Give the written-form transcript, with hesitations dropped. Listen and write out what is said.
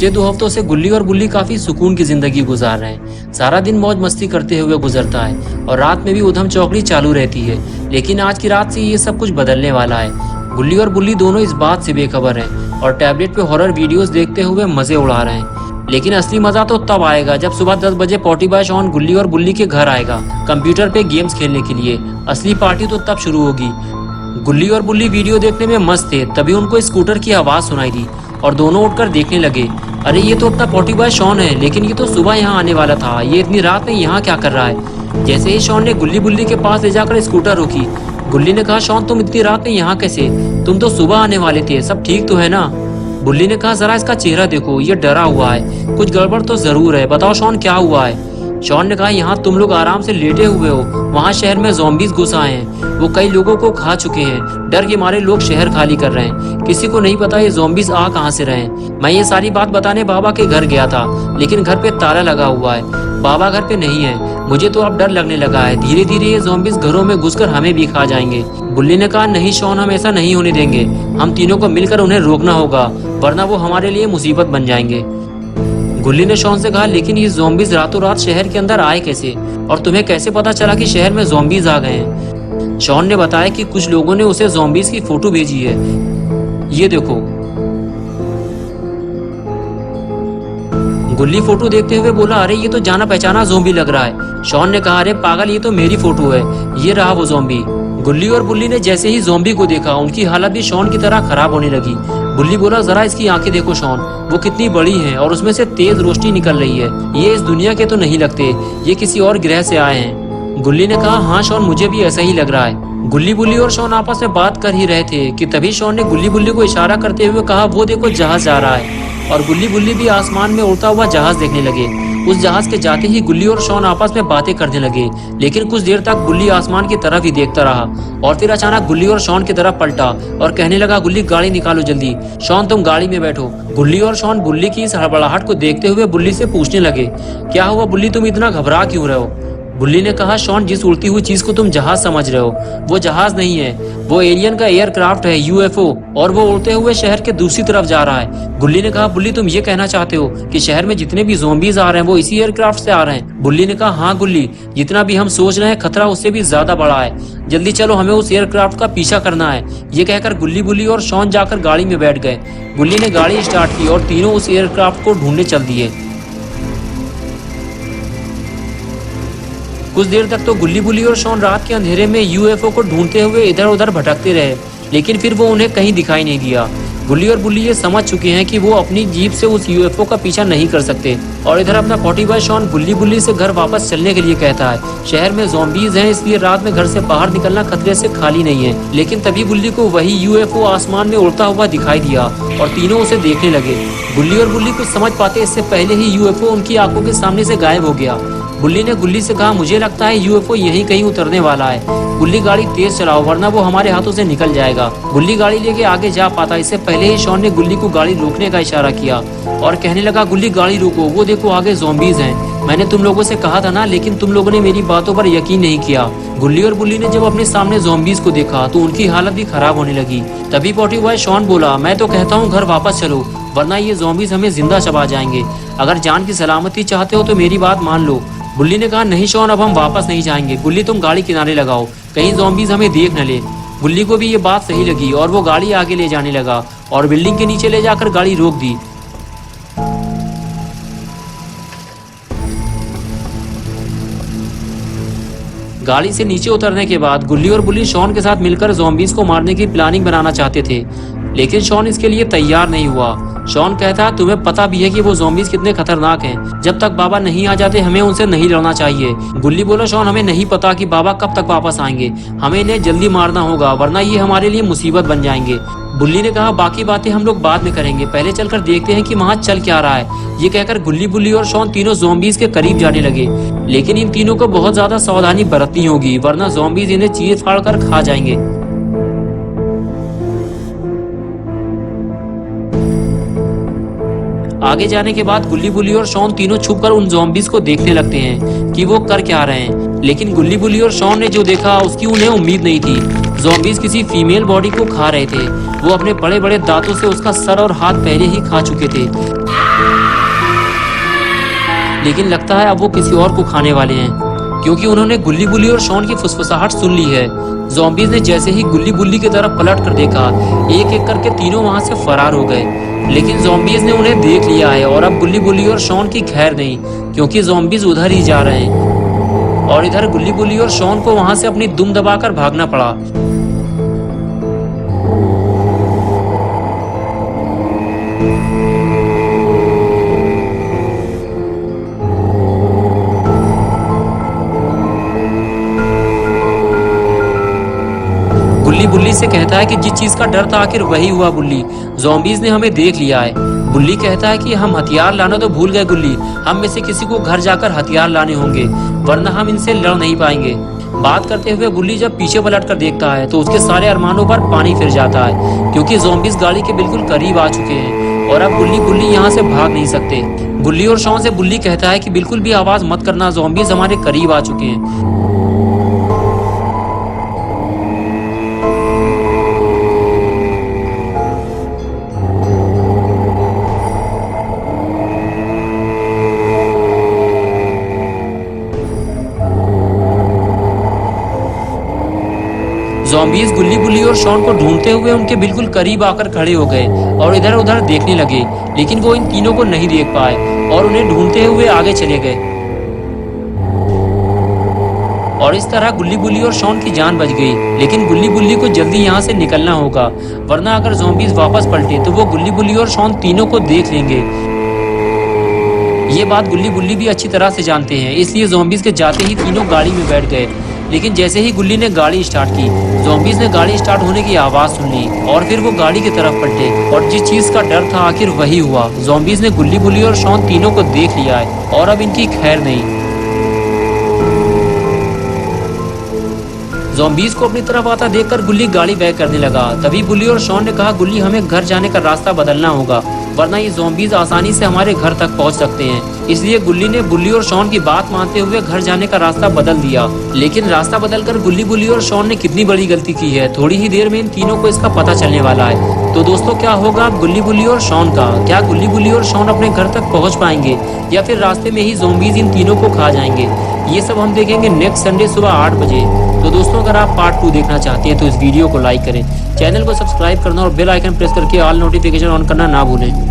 पिछले 2 हफ्तों से गुल्ली और बुल्ली काफी सुकून की जिंदगी गुजार रहे हैं। सारा दिन मौज मस्ती करते हुए गुजरता है और रात में भी उधम चौकड़ी चालू रहती है। लेकिन आज की रात से ये सब कुछ बदलने वाला है। गुल्ली और बुल्ली दोनों इस बात से बेखबर हैं और टैबलेट पे हॉरर वीडियोस देखते हुए मजे उड़ा रहे हैं। लेकिन असली मजा तो तब आएगा जब सुबह 10 बजे पॉटी बॉय शॉन गुल्ली और बुल्ली के घर आएगा कंप्यूटर पे गेम्स खेलने के लिए। असली पार्टी तो तब शुरू होगी। गुल्ली और बुल्ली वीडियो देखने में मस्त थे, तभी उनको स्कूटर की आवाज सुनाई दी और दोनों उठकर देखने लगे। अरे ये तो अपना पॉटी बॉय शॉन है, लेकिन ये तो सुबह यहाँ आने वाला था। ये इतनी रात में यहाँ क्या कर रहा है? जैसे ही शॉन ने गुल्ली बुल्ली के पास ले जाकर स्कूटर रोकी, गुल्ली ने कहा, शॉन तुम इतनी रात में यहाँ कैसे? तुम तो सुबह आने वाले थे, सब ठीक तो है ना? बुल्ली ने कहा, जरा इसका चेहरा देखो, ये डरा हुआ है, कुछ गड़बड़ तो जरूर है। बताओ शॉन क्या हुआ है? शॉन ने कहा, यहाँ तुम लोग आराम से लेटे हुए हो, वहाँ शहर में ज़ॉम्बीज़ घुस आए हैं। वो कई लोगों को खा चुके हैं। डर के मारे लोग शहर खाली कर रहे हैं। किसी को नहीं पता ये ज़ॉम्बीज़ आ कहाँ से रहे हैं। मैं ये सारी बात बताने बाबा के घर गया था, लेकिन घर पे ताला लगा हुआ है। बाबा घर पे नहीं है। मुझे तो अब डर लगने लगा है। धीरे धीरे ये ज़ॉम्बीज़ घरों में घुसकर हमें भी खा जाएंगे। बुल्ली ने कहा, नहीं शॉन, हम ऐसा नहीं होने देंगे। हम तीनों को मिलकर उन्हें रोकना होगा, वरना वो हमारे लिए मुसीबत बन जाएंगे। गुल्ली ने शॉन से कहा, लेकिन ये ज़ॉम्बीज़ रातों रात शहर के अंदर आए कैसे? और तुम्हें कैसे पता चला कि शहर में ज़ॉम्बीज़ आ गए हैं? शॉन ने बताया कि कुछ लोगों ने उसे ज़ॉम्बीज़ की फोटो भेजी है। ये देखो। गुल्ली फोटो देखते हुए बोला, अरे ये तो जाना पहचाना ज़ॉम्बी लग रहा है। शॉन ने कहा, अरे पागल, ये तो मेरी फोटो है, ये रहा वो ज़ॉम्बी। गुल्ली और बुल्ली ने जैसे ही ज़ॉम्बी को देखा, उनकी हालत भी शॉन की तरह खराब होने लगी। बुल्ली बोला, जरा इसकी आंखें देखो शॉन, वो कितनी बड़ी हैं और उसमें से तेज रोशनी निकल रही है। ये इस दुनिया के तो नहीं लगते, ये किसी और ग्रह से आए हैं। गुल्ली ने कहा, हाँ शॉन, मुझे भी ऐसा ही लग रहा है। गुल्ली बुल्ली और शॉन आपस में बात कर ही रहे थे कि तभी शॉन ने गुल्ली बुल्ली को इशारा करते हुए कहा, वो देखो जहाज जा रहा है। और गुल्ली बुल्ली भी आसमान में उड़ता हुआ जहाज देखने लगे। उस जहाज के जाते ही गुल्ली और शॉन आपस में बातें करने लगे। लेकिन कुछ देर तक गुल्ली आसमान की तरफ ही देखता रहा और फिर अचानक गुल्ली और शॉन की तरफ पलटा और कहने लगा, गुल्ली गाड़ी निकालो जल्दी। शॉन तुम गाड़ी में बैठो। गुल्ली और शॉन बुल्ली की इस हड़बड़ाहट को देखते हुए बुल्ली से पूछने लगे, क्या हुआ बुल्ली, तुम इतना घबरा क्यों रहे हो? बुल्ली ने कहा, शॉन, जिस उड़ती हुई चीज को तुम जहाज समझ रहे हो, वो जहाज नहीं है, वो एलियन का एयरक्राफ्ट है, यूएफओ, और वो उड़ते हुए शहर के दूसरी तरफ जा रहा है। गुल्ली ने कहा, बुल्ली तुम ये कहना चाहते हो कि शहर में जितने भी ज़ॉम्बीज़ आ रहे हैं वो इसी एयरक्राफ्ट से आ रहे हैं? बुल्ली ने कहा, हाँ गुल्ली, जितना भी हम सोच रहे हैं खतरा उससे भी ज्यादा बड़ा है। जल्दी चलो, हमें उस एयरक्राफ्ट का पीछा करना है। ये कहकर गुल्ली बुल्ली और शॉन जाकर गाड़ी में बैठ गए। बुल्ली ने गाड़ी स्टार्ट की और तीनों उस एयरक्राफ्ट को ढूंढने चल दिए। कुछ देर तक तो गुल्ली बुल्ली और शॉन रात के अंधेरे में यूएफओ को ढूंढते हुए इधर उधर भटकते रहे, लेकिन फिर वो उन्हें कहीं दिखाई नहीं दिया। गुल्ली और बुल्ली ये समझ चुके हैं कि वो अपनी जीप से उस यूएफओ का पीछा नहीं कर सकते। और इधर अपना पॉटी बॉय शॉन गुल्ली बुल्ली से घर वापस चलने के लिए कहता है। शहर में ज़ॉम्बीज़ हैं, इसलिए रात में घर से बाहर निकलना खतरे से खाली नहीं है। लेकिन तभी बुल्ली को वही यूएफओ आसमान में उड़ता हुआ दिखाई दिया और तीनों उसे देखने लगे। गुल्ली और बुल्ली कुछ समझ पाते इससे पहले ही यूएफओ उनकी आंखों के सामने से गायब हो गया। बुल्ली ने गुल्ली से कहा, मुझे लगता है यूएफओ यहीं कहीं उतरने वाला है। गुल्ली गाड़ी तेज चलाओ, वरना वो हमारे हाथों से निकल जाएगा। गुल्ली गाड़ी लेके आगे जा पाता इससे पहले ही शॉन ने गुल्ली को गाड़ी रोकने का इशारा किया और कहने लगा, गुल्ली गाड़ी रोको, वो देखो आगे ज़ॉम्बीज़ हैं। मैंने तुम लोगों से कहा था ना, लेकिन तुम लोगों ने मेरी बातों पर यकीन नहीं किया। गुल्ली और बुल्ली ने जब अपने सामने ज़ॉम्बीज़ को देखा तो उनकी हालत भी खराब होने लगी। तभी पॉटी बॉय शॉन बोला, मैं तो कहता हूँ घर वापस चलो, वरना ये ज़ॉम्बीज़ हमें जिंदा चबा जाएंगे। अगर जान की सलामती चाहते हो तो मेरी बात मान लो। बुल्ली ने कहा, नहीं शॉन, अब हम वापस नहीं जाएंगे। गुल्ली तुम गाड़ी किनारे लगाओ, कहीं ज़ॉम्बीज़ हमें देख न ले। गुल्ली को भी ये बात सही लगी और वो गाड़ी आगे ले जाने लगा और बिल्डिंग के नीचे ले जाकर गाड़ी रोक दी। गाड़ी से नीचे उतरने के बाद गुल्ली और बुल्ली शॉन के साथ मिलकर ज़ॉम्बीज़ को मारने की प्लानिंग बनाना चाहते थे, लेकिन शॉन इसके लिए तैयार नहीं हुआ। शॉन कहता, तुम्हें पता भी है कि वो ज़ॉम्बीज़ कितने खतरनाक हैं। जब तक बाबा नहीं आ जाते हमें उनसे नहीं लड़ना चाहिए। गुल्ली बोला, शॉन, हमें नहीं पता कि बाबा कब तक वापस आएंगे, हमें इन्हें जल्दी मारना होगा, वरना ये हमारे लिए मुसीबत बन जाएंगे। बुल्ली ने कहा, बाकी बातें हम लोग बाद में करेंगे, पहले चलकर देखते हैं कि वहाँ चल क्या रहा है। ये कहकर गुल्ली बुल्ली और शॉन तीनों ज़ॉम्बीज़ के करीब जाने लगे, लेकिन इन तीनों को बहुत ज्यादा सावधानी बरतनी होगी, वरना ज़ॉम्बीज़ इन्हें चीर फाड़ कर खा जाएंगे। आगे जाने के बाद गुल्ली बुल्ली और शॉन तीनों छुपकर उन ज़ॉम्बीज़ को देखने लगते हैं कि वो कर क्या रहे हैं। लेकिन गुल्ली बुल्ली और शॉन ने जो देखा उसकी उन्हें उम्मीद नहीं थी। ज़ॉम्बीज़ किसी फीमेल बॉडी को खा रहे थे। वो अपने बड़े बड़े दांतों से उसका सर और हाथ पहले ही खा चुके थे। लेकिन लगता है अब वो किसी और को खाने वाले हैं, क्योंकि उन्होंने गुल्ली बुल्ली और शॉन की फुसफुसाहट सुन ली है। ज़ॉम्बीज ने जैसे ही गुल्ली बुल्ली की तरफ पलट कर देखा, एक एक करके तीनों वहां से फरार हो गए। लेकिन ज़ॉम्बीज ने उन्हें देख लिया है और अब गुल्ली बुल्ली और शॉन की खैर नहीं, क्योंकि ज़ॉम्बीज उधर ही जा रहे हैं और इधर गुल्ली बुल्ली और शॉन को वहां से अपनी दुम दबाकर भागना पड़ा। गुल्ली बुल्ली से कहता है कि जिस चीज का डर था आखिर वही हुआ बुल्ली, ज़ॉम्बीज ने हमें देख लिया है। बुल्ली कहता है कि हम हथियार लाना तो भूल गए गुल्ली, हम में से किसी को घर जाकर हथियार लाने होंगे, वरना हम इनसे लड़ नहीं पाएंगे। बात करते हुए बुल्ली जब पीछे पलट कर देखता है तो उसके सारे अरमानों पर पानी फिर जाता है, क्योंकि ज़ॉम्बीज गाड़ी के बिल्कुल करीब आ चुके हैं और अब गुल्ली बुल्ली यहाँ से भाग नहीं सकते। गुल्ली और शॉन से बुल्ली कहता है कि बिल्कुल भी आवाज मत करना, ज़ॉम्बीज हमारे करीब आ चुके हैं। ज़ॉम्बीज गुल्ली बुल्ली और शॉन को ढूंढते हुए उनके बिल्कुल करीब आकर खड़े हो गए और इधर उधर देखने लगे, लेकिन वो इन तीनों को नहीं देख पाए और उन्हें ढूंढते हुए आगे चले गए। और इस तरह गुल्ली बुल्ली और शॉन की जान बच गई। लेकिन गुल्ली बुल्ली को जल्दी यहाँ से निकलना होगा, वरना अगर ज़ॉम्बीज वापस पलटे तो वो गुल्ली बुल्ली और शॉन तीनों को देख लेंगे। ये बात गुल्ली बुल्ली भी अच्छी तरह से जानते हैं, इसलिए ज़ॉम्बीज के जाते ही तीनों गाड़ी में बैठ गए। लेकिन जैसे ही गुल्ली ने गाड़ी स्टार्ट की, ज़ॉम्बीज ने गाड़ी स्टार्ट होने की आवाज़ सुन ली और फिर वो गाड़ी की तरफ पलटे और जिस चीज़ का डर था आखिर वही हुआ। ज़ॉम्बीज ने गुल्ली बुल्ली और शॉन तीनों को देख लिया है और अब इनकी खैर नहीं। ज़ॉम्बीज को अपनी तरफ आता देखकर गुल्ली गाड़ी बैक करने लगा। तभी बुल्ली और शॉन ने कहा, गुल्ली हमें घर जाने का रास्ता बदलना होगा, वरना ये ज़ॉम्बीज आसानी से हमारे घर तक पहुंच सकते हैं। इसलिए गुल्ली ने बुल्ली और शॉन की बात मानते हुए घर जाने का रास्ता बदल दिया। लेकिन रास्ता बदलकर गुल्ली बुल्ली और शॉन ने कितनी बड़ी गलती की है, थोड़ी ही देर में इन तीनों को इसका पता चलने वाला है। तो दोस्तों, क्या होगा अब गुल्ली बुल्ली और शॉन का? क्या गुल्ली बुल्ली और शॉन अपने घर तक पहुंच पाएंगे या फिर रास्ते में ही ज़ॉम्बीज इन तीनों को खा जाएंगे? ये सब हम देखेंगे नेक्स्ट संडे सुबह 8 बजे। तो दोस्तों, अगर आप पार्ट 2 देखना चाहते हैं तो इस वीडियो को लाइक करें, चैनल को सब्सक्राइब करना और बेल आइकन प्रेस करके ऑल नोटिफिकेशन ऑन करना ना भूलें।